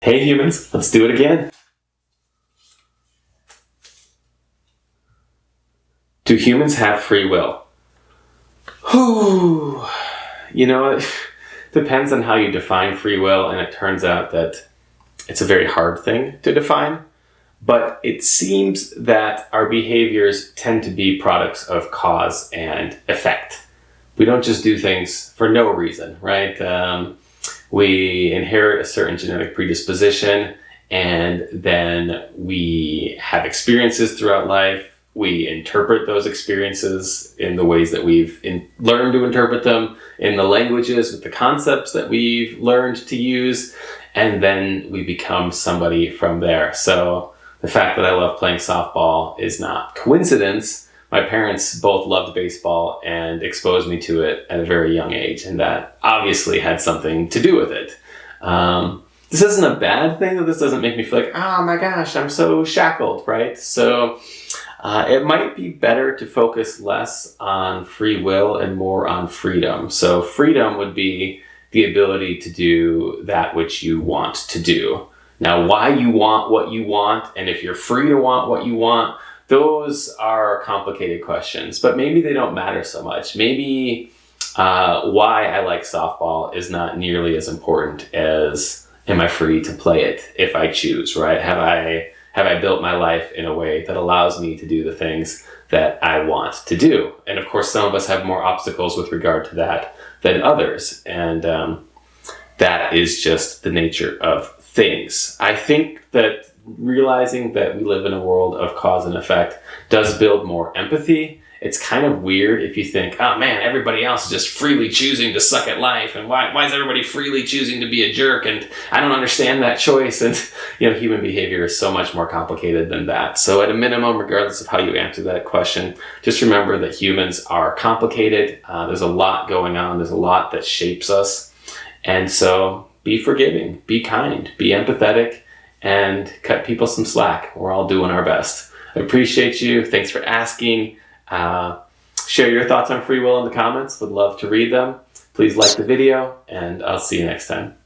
Hey humans, let's do it again. Do humans have free will? Whew. You know, it depends on how you define free will, and it turns out that it's a very hard thing to define. But it seems that our behaviors tend to be products of cause and effect. We don't just do things for no reason, right? We inherit a certain genetic predisposition, and then we have experiences throughout life. We interpret those experiences in the ways that we've learned to interpret them, in the languages with the concepts that we've learned to use, and then we become somebody from there. So the fact that I love playing softball is not coincidence. My parents both loved baseball and exposed me to it at a very young age, and that obviously had something to do with it. This isn't a bad thing, that this doesn't make me feel like, oh my gosh, I'm so shackled, right? So it might be better to focus less on free will and more on freedom. So freedom would be the ability to do that which you want to do. Now, why you want what you want, and if you're free to want what you want, those are complicated questions, but maybe they don't matter so much. Maybe why I like softball is not nearly as important as, am I free to play it if I choose, right? Have I built my life in a way that allows me to do the things that I want to do? And of course, some of us have more obstacles with regard to that than others. And that is just the nature of things. I think that realizing that we live in a world of cause and effect does build more empathy. It's kind of weird if you think, oh man, everybody else is just freely choosing to suck at life, and why is everybody freely choosing to be a jerk, and I don't understand that choice. And human behavior is so much more complicated than that. So at a minimum, regardless of how you answer that question, just remember that humans are complicated. There's a lot going on. There's a lot that shapes us. And so be forgiving, be kind, be empathetic, and cut people some slack. We're all doing our best. I appreciate you. Thanks for asking. Share your thoughts on free will in the comments. Would love to read them. Please like the video, and I'll see you next time.